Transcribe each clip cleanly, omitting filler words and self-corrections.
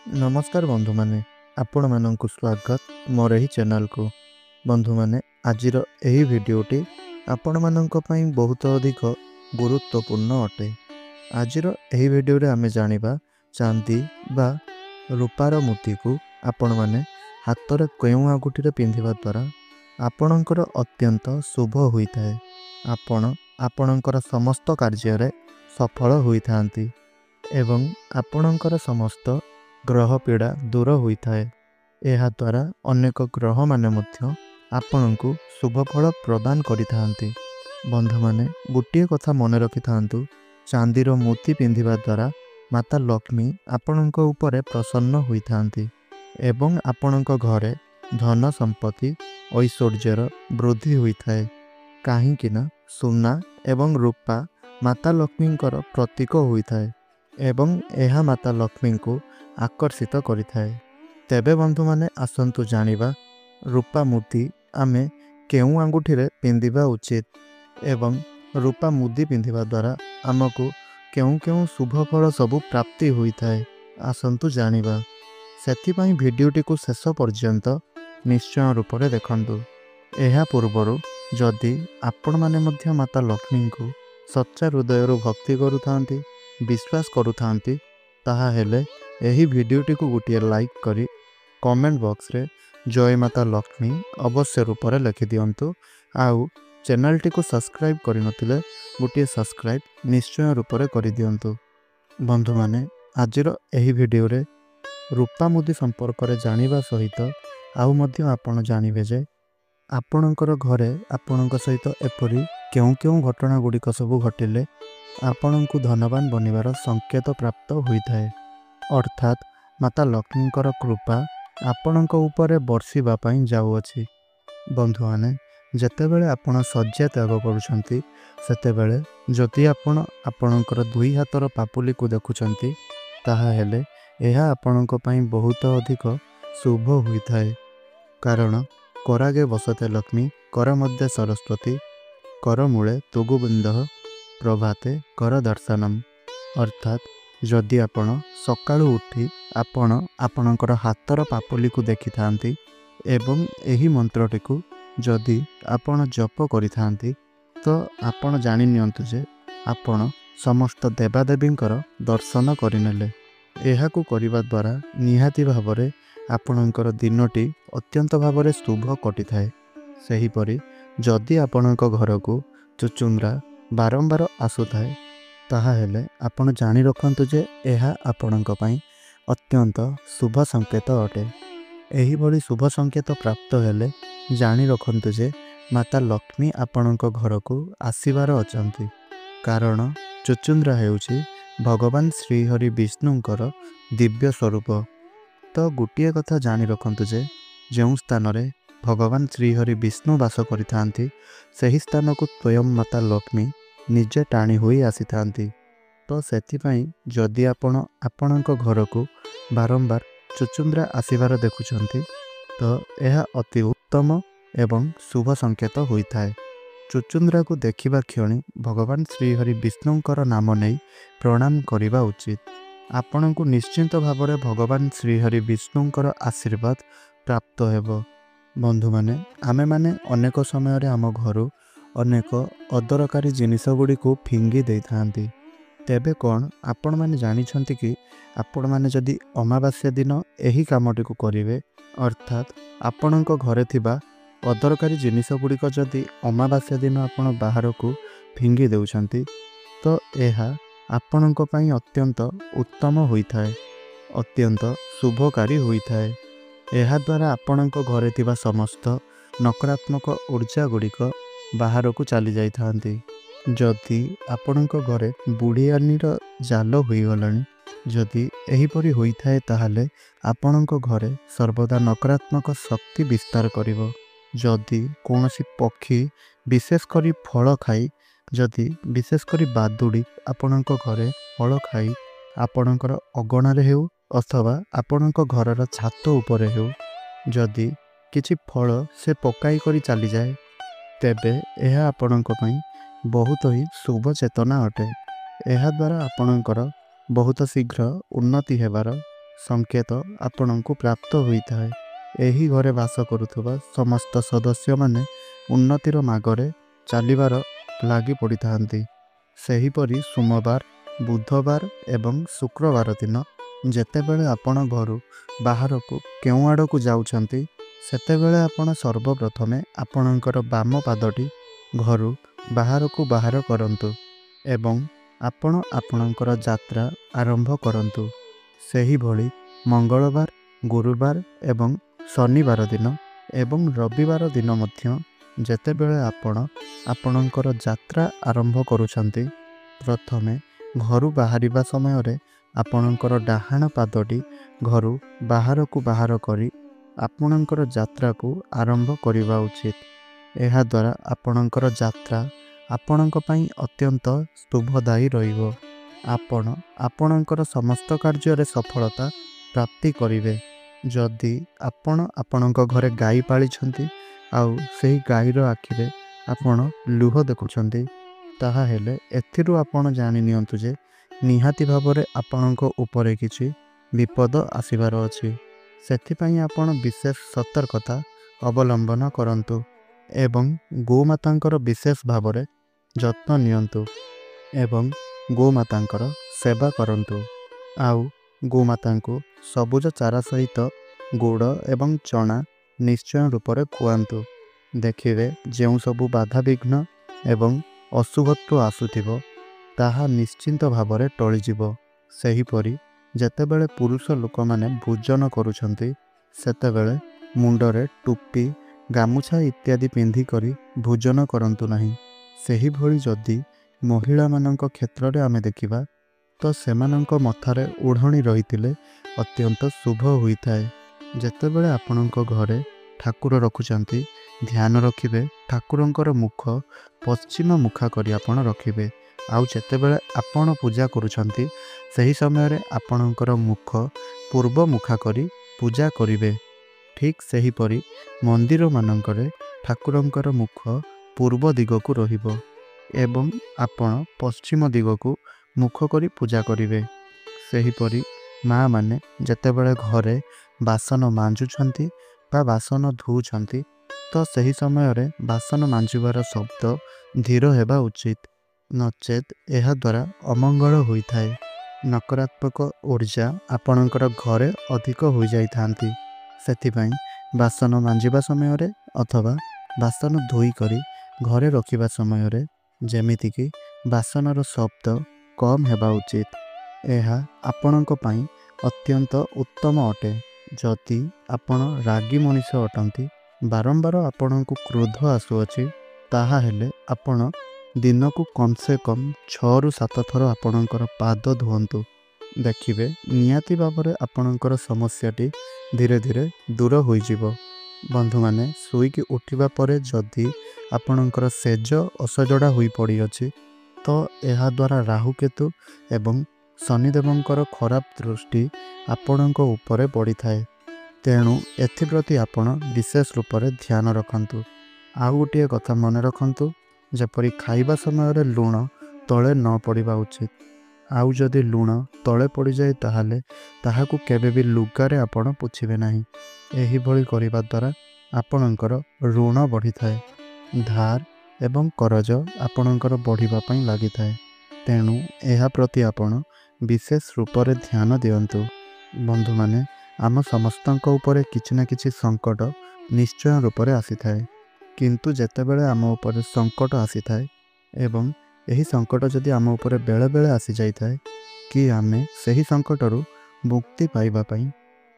नमस्कार बंधु माने आपण मानक स्वागत मोर ही चैनल को। बंधु माने आजिर एही भिडियोटी आपण मानक पई बहुत अधिक गुरुत्वपूर्ण अटे। आजिर एही भिडियो रे आमे जानिबा चांदी बा रूपार मोती को आपण माने हाथ केउ आगुठी रे पिंधिबा द्वारा आपणकर अत्यंत शुभ होइथाय। आपण आपणकर समस्त कार्य रे सफल होइथांती एवं आपणकर समस्त ग्रह पीड़ा दूर होइथाय। एहा द्वारा अनेक ग्रह माने मध्य आपनकु शुभ फल प्रदान करिथांती। बंधु माने गोटिए कथा मन रखि थांतु, चांदीर मोती पिंधिबा द्वारा माता लक्ष्मी आपनक उपरे प्रसन्न होइथांती एवं आपनक घरे धन संपत्ति ऐश्वर्यर वृद्धि होइथाय। काहेकि ना सुना एवं रूपा माता लक्ष्मींकर प्रतीक होइथाय एवं एहा माता लक्ष्मी को आकर्षित करिथाय। तेबे बंधु माने आसंतु जानिबा रूपा मोती आमे केउ आंगुठी रे पिंधिबा उचित एवं रूपा मुदी पिंधिबा द्वारा आमको केउ केउ शुभ फल सबु प्राप्ति होइथाय। आसंतु जानिबा सेथि पई भिडियोटी को शेष पर्यंत निश्चय रूप रे देखंतु। एहा पूर्वरु जदि आपण माने मध्य माता लक्ष्मी को सच्चा हृदय भक्ति करुथांती विश्वास करुथांती ताहा हेले एही भिडियोटी को गोटे लाइक करी कमेंट बॉक्स रे जय माता लक्ष्मी अवश्य रूप रे लिखि दियंतु। आउ चैनल टी को सब्सक्राइब करि नथिले गोटे सब्सक्राइब निश्चय रूप रे करि दियंतु। बंधु माने आजिर एही भिडियो रे रूपा मुदी संपर्क रे जानिबा सहित आउ मध्य आपण जानिबे जे आपणकर घरे आपणक सहित एपरी केउ केउ घटना गुड़िक सबु घटिले आपणकु धनवान बनिबार संकेत प्राप्त होइथाय। अर्थात माता लक्ष्मींकर कृपा आपणक उपरे बर्षिबा पई जाउअछि। बंधु माने जेतेबेले आपण सज्जा त्याग करूछंती सेतेबेले जदि आपण आपणकर दुई हातर पापुली को देखुछंती ताहा हेले एहा आपणक पई बहुत अधिक शुभ होइथाय। कारण करागे बसते लक्ष्मी कर मध्ये सरस्वती कर मूले तुगुबिंदः प्रभाते कर दर्शनम। अर्थात जदि आपण सकाळु उठी आपण आपणकर हातर पापुली को देखि थांती एवं एही मंत्रटी को जदि आपण जप करि थांती तो आपण जानि नियंतु जे आपण समस्त देवादेवींकर दर्शन करिनेले। एहा को करिबा द्वारा निहाती भावरे आपणकर दिनटी अत्यंत भावरे शुभ कटिथाय। सेही परि जदि आपणक घर को चुचुंद्रा बारंबार आसुथाय ताहा हेले आपण जानि रखंतु जे एहा आपणक पई अत्यंत शुभ संकेत अटे। एही भली शुभ संकेत प्राप्त हेले जानि रखंतु जे माता लक्ष्मी आपणक घर को आसीबार अचंती। कारण चुचुंद्रा हेउछि भगवान श्रीहरि विष्णुंकर दिव्य स्वरूप। तो गोटिए कथा जानि रखंतु जे जेउ स्थान रे भगवान श्रीहरि विष्णु वास करिथांती सेही स्थान को स्वयं माता लक्ष्मी निजे टाणी होई आसी थांती। तो सेथि पई जदि आपण आपणक घर को बारंबार चुचुंद्रा आसीबार देखुछंती तो यह अति उत्तम एवं शुभ संकेत होइथाय। चुचुंद्रा को देखिबा क्षणी भगवान श्रीहरि विष्णुंकर नाम नहीं प्रणाम करिबा उचित। आपणको निश्चिंत भावरे भगवान श्रीहरि विष्णुंकर आशीर्वाद प्राप्त हेबो। बंधु माने आमे माने अनेक समय रे आम घरु अनेक अदरकारी जिनिस गुडी को फिंगी दे थांती। तेबे कौन आपण माने जानी छंती कि आपण माने जदि अमावास्या दिन एही कामटी को करिवे अर्थात आपणक घरे थिबा अदरकारी जिनिस गुडी जदि अमावास्या दिन आपण बाहर को फिंगी देउछंती तो एहा आपणक पई अत्यंत उत्तम होइथाय, अत्यंत शुभकारी होइथाय। एहा द्वारा आपणक घरे थिबा समस्त नकारात्मक ऊर्जा गुड़िक बाहर को चली जाई थांती। जदि आपणक घरे बुढ़ियानीर जाल होइगलानी जदि एहीपरि होइथाय ताहाले आपणक घरे सर्वदा नकारात्मक शक्ति विस्तार करिवो। जदि कोनोसी पक्षी विशेष करी फल खाई जदि विशेष करी बादुड़ी आपणक घरे फल खाई आपणकर अगणारे हेउ अथवा आपणक घरर छात उपरे हेउ जदि किछि फल से पकाई करी चली जाए तेबे एहा आपणक पई बहुत ही शुभ चेतना अटे। एहा द्वारा आपणकर बहुत शीघ्र उन्नति हेबार संकेत आपणଙ୍କୁ प्राप्त होता है। एही घरे वास करुवा समस्त सदस्य माने उन्नतिर मागरे चलिबार लगी पड़ी था। सेहीपरि सोमवार, बुधवार एवं शुक्रवार दिन जेतेबेले आपण घरु बाहर को केउ आड़ को जाउछंती सेतेबेले आपण सर्वप्रथमे आपणकर बाम पादटी घरु बाहर को बाहर करंतु एवं आपण आपणकर यात्रा आरंभ करंतु। सेही भली मंगलवार, गुरुवार एवं शनिवार दिन एवं रविवार दिन मध्य जेतेबेले आपण आपणकर यात्रा आरंभ करुछंती प्रथमे घरु बाहरिबा समय रे आपणकर डाहाण पादटी घरु बाहर को बाहर करी आपणकर यात्रा को आरंभ करिबा उचित। एहा द्वारा आपणकर यात्रा आपणक पई अत्यंत शुभदायी रहिबो। आपण आपणकर समस्त कार्य रे सफलता प्राप्ति करिवे। जदि आपण आपणक घरे गाई पाली छंती आउ सेही गाईर आखिरे आपण लुह देखुछंती ताहा हेले एथिरु आपण जानि नियंतु जे निहाती भाबरे आपणक उपरे किछि विपद आसिबार अछि। सेथिपई आपण विशेष सतर्कता अवलंबन करंतु एवं गोमातांकर विशेष भाबरे जत्न नियंतु एवं गोमातांकर सेवा करंतु। आउ गोमातांको सबुज चारा सहित गुड़ एवं चना निश्चय रूपरे खुआंतु। देखिवे जेउ सबु बाधा विघ्न एवं अशुभत्व आसुथिबो ताहा निश्चिंत भावरे टळिजिबो। सेहीपरि जेतेबेले पुरुष लोक माने भोजन करुछंती सेतेबेले मुंडरे टोपी गामुछा इत्यादि पिंधि करी भोजन करंतु नाही। सेही भली जदि महिला मानक क्षेत्र रे आमे देखिबा तो सेमानंक मथारे ओढ़णी रहितिले अत्यंत शुभ होइथाय। जेतेबेले आपणक घरे ठाकुर रखुचंती ध्यान रखिबे ठाकुरंकर मुख पश्चिम मुखा करी आपण रखिबे। आउ जेतेबेले आपण पूजा करुछंती सही समय रे आपणकर मुख पूर्व मुखा करी पूजा करिवे। ठीक सही परी मंदिर मानंकरे ठाकुरंकर मुख पूर्व दिगकु रहिबो एवं आपण पश्चिम दिगकु मुख करी पूजा करिवे। सही परी माँ माने जेतेबेले घरे बासन मांजुछंती बा बासन धुउछंती तो सही समय रे बासन मांजिबार शब्द धीर हेबा उचित नचेत एहा द्वारा अमंगल होइथाय। नकारात्मक ऊर्जा आपणकर घरे अधिक हो जाई थांती। सेथिपई बासन मांजिबा समय रे अथवा बासन धोई करी घरे रखिबा समय रे जेमिति कि बासनर शब्द कम हेबा उचित। एहा आपणक पई अत्यंत उत्तम अटे। जदि आपण रागी मनुष्य अटंती बारंबार आपणको क्रोध आसुअछि ताहा हेले आपण दिन को कम से कम 6 रु 7 थर आपणकर पाद धुवंतु। देखिबे नियाती भाबरे आपणकर समस्याटी धीरे धीरे दूर होई जिवो। बंधु माने सोईकी उठिबा परे जदि आपणकर सेज असजड़ा होई पड़ी अछि तो एहा द्वारा राहुकेतु एवं शनिदेवंकर खराब दृष्टि आपणक उपरे पड़ी थाए। तेणु एथिप्रति आपण विशेष रूपरे ध्यान रखंतु। आउ गोटे कथा मन रखंतु जेपरि खाइबा समय रे लूण तले न पड़िबा उचित। आउ जदि लूण तले पड़ जाए ताहाले ताहाकु केबे भी लुगारे आपण पोछिबे नाही। एही भली करिबा द्वारा आपणकर ऋण बढ़ी थाए। धार एवं करज आपणकर बढ़िबा पई लागि थाए। तेणु एहा प्रति आपण विशेष रूपरे ध्यान दियंतु। बंधु माने आम समस्तंक उपरे किछि ना किछि संकट निश्चय रूपरे आसी थाए। किंतु जेतेबेले आम उपरे संकट आसी थाए एवं एही संकट जदि आम उपरे बेले बेले आसी जाई थाए कि आमे सही संकटरू मुक्ति पाइबा पई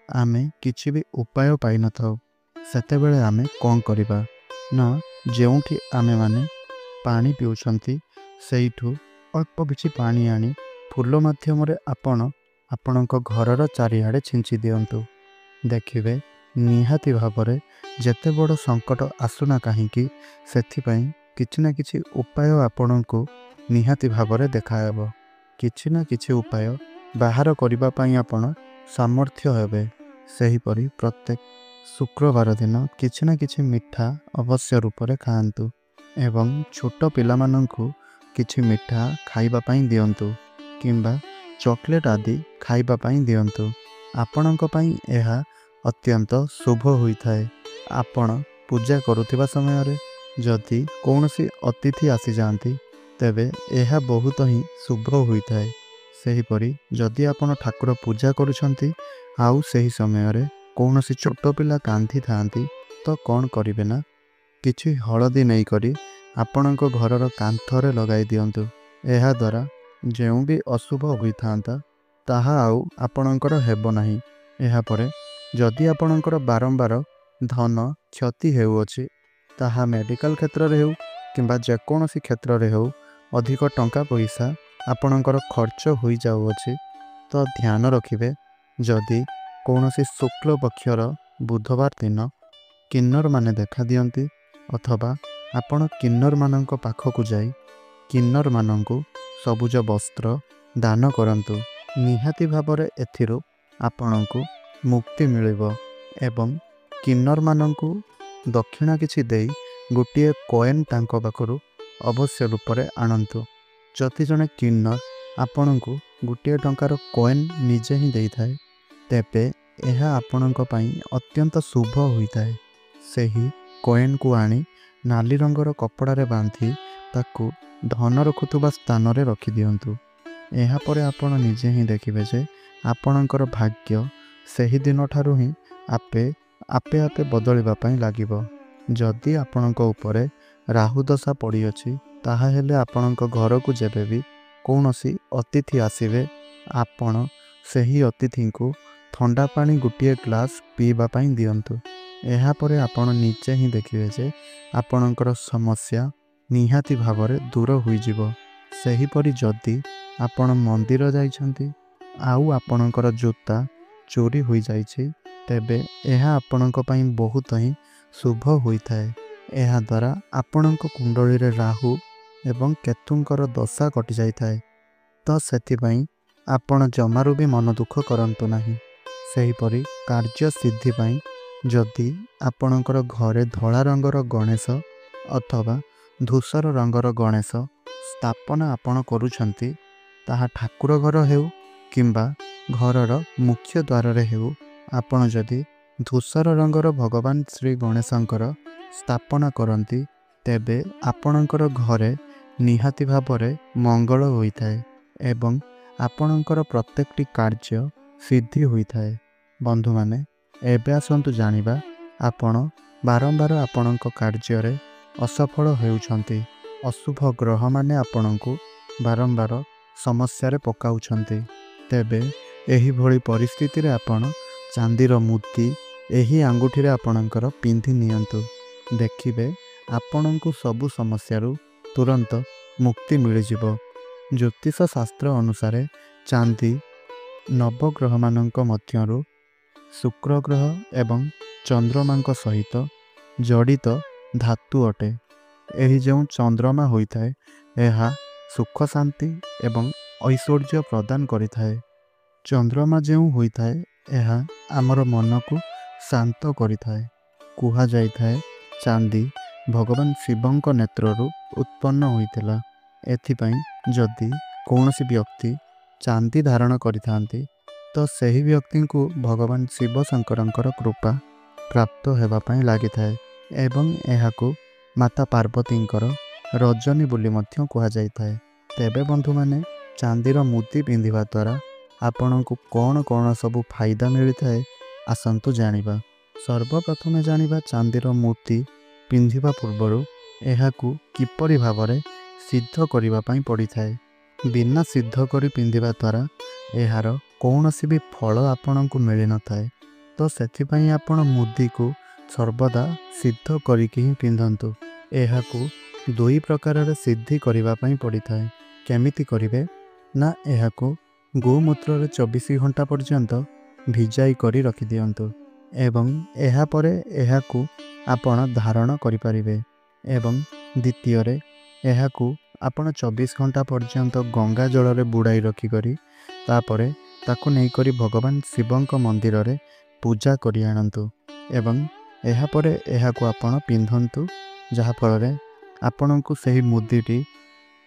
आमे किछि भी उपाय पाइ न थाउ सेतेबेले आमे कोन करिबा ना जेउठी आमे माने पानी पिउछंती सेइठू अल्प किछि पानी आनी फूल माध्यम रे आपण आपणक घरर चारिआडे छिंची दियंतु। देखिबे निहाती भाबरे जेते बड़ संकट आसुना काहींकी सेथिपई किछि ना किछि उपाय आपणको निहाती भाबरे देखायब। किछि ना किछि उपाय बाहर करिबा पई आपण सामर्थ्य हेबे। सेहीपरि प्रत्येक शुक्रवार दिन किछि ना किछि मिठा अवश्य रूपरे खाआंतु एवं छोट पिलामानंकु किछि मिठा खाइबा पई दियंतु किंबा चॉकलेट आदि खाइबा पई दियंतु। ଆପଣଙ୍କ ପାଇଁ ଏହା ଅତ୍ୟନ୍ତ ଶୁଭ ହୋଇଥାଏ। ଆପଣ ପୂଜା କରୁଥିବା ସମୟରେ ଯଦି କୌଣସି ଅତିଥି ଆସିଯାଆନ୍ତି ତେବେ ଏହା ବହୁତ ହିଁ ଶୁଭ ହୋଇଥାଏ। ସେହିପରି ଯଦି ଆପଣ ଠାକୁର ପୂଜା କରୁଛନ୍ତି ଆଉ ସେହି ସମୟରେ କୌଣସି ଛୋଟ ପିଲା କାନ୍ଦିଥାନ୍ତି ତ କ'ଣ କରିବେ ନା କିଛି ହଳଦୀ ନେଇକରି ଆପଣଙ୍କ ଘରର କାନ୍ଥରେ ଲଗାଇ ଦିଅନ୍ତୁ। ଏହାଦ୍ୱାରା ଯେଉଁ ବି ଅଶୁଭ ହୋଇଥାନ୍ତା ତାହା ଆଉ ଆପଣଙ୍କର ହେବ ନାହିଁ। ଏହାପରେ ଯଦି ଆପଣଙ୍କର ବାରମ୍ବାର ଧନ କ୍ଷତି ହେଉଅଛି ତାହା ମେଡ଼ିକାଲ କ୍ଷେତ୍ରରେ ହେଉ କିମ୍ବା ଯେକୌଣସି କ୍ଷେତ୍ରରେ ହେଉ ଅଧିକ ଟଙ୍କା ପଇସା ଆପଣଙ୍କର ଖର୍ଚ୍ଚ ହୋଇଯାଉଅଛି ତ ଧ୍ୟାନ ରଖିବେ ଯଦି କୌଣସି ଶୁକ୍ଳ ପକ୍ଷର ବୁଧବାର ଦିନ କିନ୍ନରମାନେ ଦେଖା ଦିଅନ୍ତି ଅଥବା ଆପଣ କିନ୍ନରମାନଙ୍କ ପାଖକୁ ଯାଇ କିନ୍ନରମାନଙ୍କୁ ସବୁଜ ବସ୍ତ୍ର ଦାନ କରନ୍ତୁ। ନିହାତି ଭାବରେ ଏଥିରୁ ଆପଣଙ୍କୁ ମୁକ୍ତି ମିଳିବ ଏବଂ କିନ୍ନରମାନଙ୍କୁ ଦକ୍ଷିଣା କିଛି ଦେଇ ଗୋଟିଏ କଏନ୍ ତାଙ୍କ ପାଖରୁ ଅବଶ୍ୟ ରୂପରେ ଆଣନ୍ତୁ। ଯଦି ଜଣେ କିନ୍ନର ଆପଣଙ୍କୁ ଗୋଟିଏ ଟଙ୍କାର କଏନ୍ ନିଜେ ହିଁ ଦେଇଥାଏ ତେବେ ଏହା ଆପଣଙ୍କ ପାଇଁ ଅତ୍ୟନ୍ତ ଶୁଭ ହୋଇଥାଏ। ସେହି କଏନ୍କୁ ଆଣି ନାଲି ରଙ୍ଗର କପଡ଼ାରେ ବାନ୍ଧି ତାକୁ ଧନ ରଖୁଥିବା ସ୍ଥାନରେ ରଖିଦିଅନ୍ତୁ। ଏହାପରେ ଆପଣ ନିଜେ ହିଁ ଦେଖିବେ ଯେ ଆପଣଙ୍କର ଭାଗ୍ୟ ସେହି ଦିନଠାରୁ ହିଁ ଆପେ ଆପେ ବଦଳିବା ପାଇଁ ଲାଗିବ। ଯଦି ଆପଣଙ୍କ ଉପରେ ରାହୁ ଦଶା ପଡ଼ିଅଛି ତାହେଲେ ଆପଣଙ୍କ ଘରକୁ ଯେବେ ବି କୌଣସି ଅତିଥି ଆସିବେ ଆପଣ ସେହି ଅତିଥିଙ୍କୁ ଥଣ୍ଡା ପାଣି ଗୋଟିଏ ଗ୍ଲାସ୍ ପିଇବା ପାଇଁ ଦିଅନ୍ତୁ। ଏହାପରେ ଆପଣ ନିଜେ ହିଁ ଦେଖିବେ ଯେ ଆପଣଙ୍କର ସମସ୍ୟା ନିହାତି ଭାବରେ ଦୂର ହୋଇଯିବ। ସେହିପରି ଯଦି ଆପଣ ମନ୍ଦିର ଯାଇଛନ୍ତି ଆଉ ଆପଣଙ୍କର ଜୋତା ଚୋରି ହୋଇଯାଇଛି ତେବେ ଏହା ଆପଣଙ୍କ ପାଇଁ ବହୁତ ହିଁ ଶୁଭ ହୋଇଥାଏ। ଏହାଦ୍ୱାରା ଆପଣଙ୍କ କୁଣ୍ଡଳୀରେ ରାହୁ ଏବଂ କେତୁଙ୍କର ଦଶା କଟିଯାଇଥାଏ। ତ ସେଥିପାଇଁ ଆପଣ ଜମାରୁ ବି ମନ ଦୁଃଖ କରନ୍ତୁ ନାହିଁ। ସେହିପରି କାର୍ଯ୍ୟ ସିଦ୍ଧି ପାଇଁ ଯଦି ଆପଣଙ୍କର ଘରେ ଧଳା ରଙ୍ଗର ଗଣେଶ ଅଥବା ଧୂସର ରଙ୍ଗର ଗଣେଶ ସ୍ଥାପନା ଆପଣ କରୁଛନ୍ତି ତାହା ଠାକୁର ଘର ହେଉ କିମ୍ବା ଘରର ମୁଖ୍ୟ ଦ୍ୱାରରେ ହେଉ ଆପଣ ଯଦି ଧୂସର ରଙ୍ଗର ଭଗବାନ ଶ୍ରୀ ଗଣେଶଙ୍କର ସ୍ଥାପନା କରନ୍ତି ତେବେ ଆପଣଙ୍କର ଘରେ ନିହାତି ଭାବରେ ମଙ୍ଗଳ ହୋଇଥାଏ ଏବଂ ଆପଣଙ୍କର ପ୍ରତ୍ୟେକଟି କାର୍ଯ୍ୟ ସିଦ୍ଧି ହୋଇଥାଏ। ବନ୍ଧୁମାନେ ଏବେ ଆସନ୍ତୁ ଜାଣିବା ଆପଣ ବାରମ୍ବାର ଆପଣଙ୍କ କାର୍ଯ୍ୟରେ ଅସଫଳ ହେଉଛନ୍ତି। ଅଶୁଭ ଗ୍ରହମାନେ ଆପଣଙ୍କୁ ବାରମ୍ବାର ସମସ୍ୟାରେ ପକାଉଛନ୍ତି। ତେବେ ଏହିଭଳି ପରିସ୍ଥିତିରେ ଆପଣ ଚାନ୍ଦିର ମୁଦି ଏହି ଆଙ୍ଗୁଠିରେ ଆପଣଙ୍କର ପିନ୍ଧି ନିଅନ୍ତୁ। ଦେଖିବେ ଆପଣଙ୍କୁ ସବୁ ସମସ୍ୟାରୁ ତୁରନ୍ତ ମୁକ୍ତି ମିଳିଯିବ। ଜ୍ୟୋତିଷ ଶାସ୍ତ୍ର ଅନୁସାରେ ଚାନ୍ଦି ନବଗ୍ରହମାନଙ୍କ ମଧ୍ୟରୁ ଶୁକ୍ର ଗ୍ରହ ଏବଂ ଚନ୍ଦ୍ରମାଙ୍କ ସହିତ ଜଡ଼ିତ ଧାତୁ ଅଟେ। ଏହି ଯେଉଁ ଚନ୍ଦ୍ରମା ହୋଇଥାଏ ଏହା ସୁଖ ଶାନ୍ତି ଏବଂ ଐଶ୍ୱର୍ଯ୍ୟ ପ୍ରଦାନ କରିଥାଏ। ଚନ୍ଦ୍ରମା ଯେଉଁ ହୋଇଥାଏ ଏହା ଆମର ମନକୁ ଶାନ୍ତ କରିଥାଏ। କୁହାଯାଇଥାଏ ଚାନ୍ଦି ଭଗବାନ ଶିବଙ୍କ ନେତ୍ରରୁ ଉତ୍ପନ୍ନ ହୋଇଥିଲା। ଏଥିପାଇଁ ଯଦି କୌଣସି ବ୍ୟକ୍ତି ଚାନ୍ଦି ଧାରଣ କରିଥାନ୍ତି ତ ସେହି ବ୍ୟକ୍ତିଙ୍କୁ ଭଗବାନ ଶିବ ଶଙ୍କରଙ୍କର କୃପା ପ୍ରାପ୍ତ ହେବା ପାଇଁ ଲାଗିଥାଏ ଏବଂ ଏହାକୁ ମାତା ପାର୍ବତୀଙ୍କର ରଜନୀ ବୋଲି ମଧ୍ୟ କୁହାଯାଇଥାଏ। ତେବେ ବନ୍ଧୁମାନେ ଚାନ୍ଦିର ମୁଦି ପିନ୍ଧିବା ଦ୍ୱାରା ଆପଣଙ୍କୁ କ'ଣ କ'ଣ ସବୁ ଫାଇଦା ମିଳିଥାଏ ଆସନ୍ତୁ ଜାଣିବା। ସର୍ବପ୍ରଥମେ ଜାଣିବା ଚାନ୍ଦିର ମୁଦି ପିନ୍ଧିବା ପୂର୍ବରୁ ଏହାକୁ କିପରି ଭାବରେ ସିଦ୍ଧ କରିବା ପାଇଁ ପଡ଼ିଥାଏ। ବିନା ସିଦ୍ଧ କରି ପିନ୍ଧିବା ଦ୍ୱାରା ଏହାର କୌଣସି ବି ଫଳ ଆପଣଙ୍କୁ ମିଳିନଥାଏ। ତ ସେଥିପାଇଁ ଆପଣ ମୁଦିକୁ ସର୍ବଦା ସିଦ୍ଧ କରିକି ହିଁ ପିନ୍ଧନ୍ତୁ। ଏହାକୁ ଦୁଇ ପ୍ରକାରରେ ସିଦ୍ଧି କରିବା ପାଇଁ ପଡ଼ିଥାଏ। କେମିତି କରିବେ ନା ଏହାକୁ ଗୋମୂତ୍ରରେ 24 ଘଣ୍ଟା ପର୍ଯ୍ୟନ୍ତ ଭିଜାଇ କରି ରଖିଦିଅନ୍ତୁ ଏବଂ ଏହାପରେ ଏହାକୁ ଆପଣ ଧାରଣ କରିପାରିବେ। ଏବଂ ଦ୍ୱିତୀୟରେ ଏହାକୁ ଆପଣ 24 ଘଣ୍ଟା ପର୍ଯ୍ୟନ୍ତ ଗଙ୍ଗା ଜଳରେ ବୁଡ଼ାଇ ରଖିକରି ତାପରେ ତାକୁ ନେଇକରି ଭଗବାନ ଶିବଙ୍କ ମନ୍ଦିରରେ ପୂଜା କରି ଆଣନ୍ତୁ ଏବଂ ଏହାପରେ ଏହାକୁ ଆପଣ ପିନ୍ଧନ୍ତୁ, ଯାହାଫଳରେ ଆପଣଙ୍କୁ ସେହି ମୁଦିଟି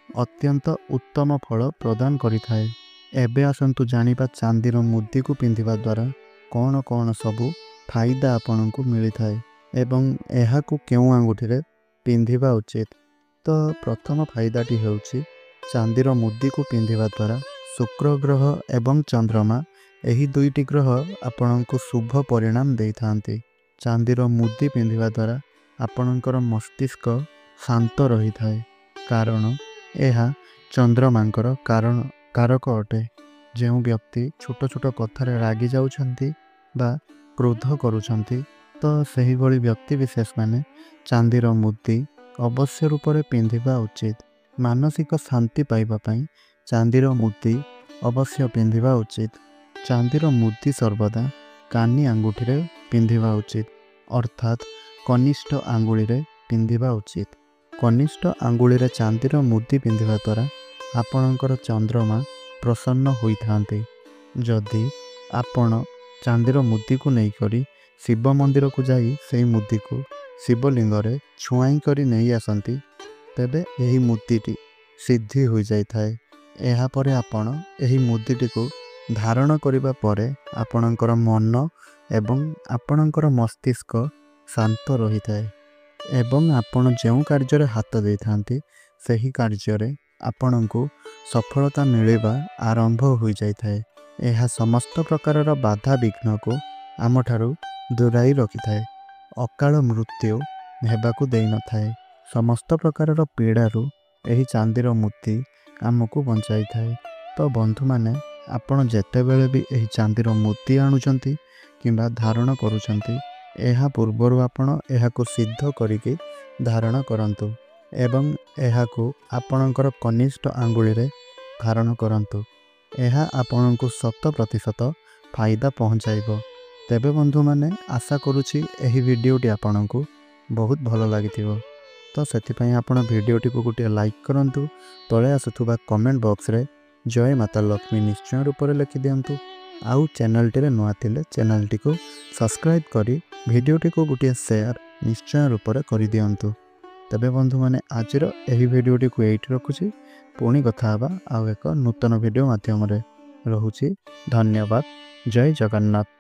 ଅତ୍ୟନ୍ତ ଉତ୍ତମ ଫଳ ପ୍ରଦାନ କରିଥାଏ। एबे आसंतु जानिबा चांदीर मुदी को पिंधिबा द्वारा कौन कौन सबू फायदा आपनकु मिली थाए एवं एहाकु केउ आंगुठीरे पिंधिबा उचित। तो प्रथम फायदाटी हेउछि चांदीर मुदी को पिंधिबा द्वारा शुक्र ग्रह एवं चंद्रमा एही दुईटी ग्रह आपनकु शुभ परिणाम देई थांती। चांदीर मुदी पिंधिबा द्वारा आपनकर मस्तिष्क शांत रही थाए कारण एहा चंद्रमांकर कारक अटे। जेउ व्यक्ति छोट छोट कथारे रागी जाउछंती बा क्रोध करुछंती तो सही भली व्यक्ति विशेष माने चांदीर मुदी अवश्य रूपरे पिंधिबा उचित। मानसिक शांति पाइबा पई चांदीर मुदी अवश्य पिंधिबा उचित। चांदीर मुदी सर्वदा कानी आंगुठीरे पिंधिबा उचित अर्थात कनिष्ठ आंगुळीरे पिंधिबा उचित। कनिष्ठ आंगुळीरे चांदीर मुदी पिंधिबा द्वारा आपणकर चंद्रमा प्रसन्न होई थांते। जदि आपण चांदीर मुदी को नहीं करी शिव मंदिर को जाई सेई मुदी को शिवलिंगरे छुआई करी नहीं आसंती तेबे एही मुदीटी सिद्धि होई जाई थाए। एहा परे आपण एही मुदीटी को धारण करिबा परे आपणकर मन एवं आपणकर मस्तिष्क शांत रही थाए एवं आपण जेउ कार्य हाथ दे थांती सही कार्य आपणको सफलता मिलवा आरंभ हो जाई थाए। एहा समस्त प्रकारर बाधा विघ्न को आमठारु दूराई रखि थाए। अकाल मृत्यु हेबाकु देई न थाए। समस्त प्रकारर पीड़ारु एही चांदीर मुदी आमको बंचाई थाए। तो बंधु माने आपण जेतेबेले भी एही चांदीर मुदी आणुचंती किंबा धारण करूचंती एहा पूर्वरु आपण एहाको सिद्ध करिके धारण करंतु एवं एहाको आपणकर कनिष्ठ आंगुळीरे धारण करंतु। एहा आपणको 100% फायदा पहुंचाइबो। तेबे बंधु माने आशा करूछि एही वीडियोटी आपणको बहुत भलो लागिथिबो। तो सेथिपई आपण वीडियोटी को गोटे लाइक करंतु। तळे आसुथुबा कमेंट बॉक्स रे जय माता लक्ष्मी निश्चय रूप रे लिखि दियंतु। आउ चैनल टी रे नुआ थिले चैनल टी को सब्सक्राइब करी वीडियोटी को गोटे शेयर निश्चय रूप रे करि दियंतु। तबे बंधु माने आजिर एही वीडियोटी को एइट रखुछि। पुणी कथा हबा आउ एक नूतन वीडियो माध्यम रे रहुछि। धन्यवाद। जय जगन्नाथ।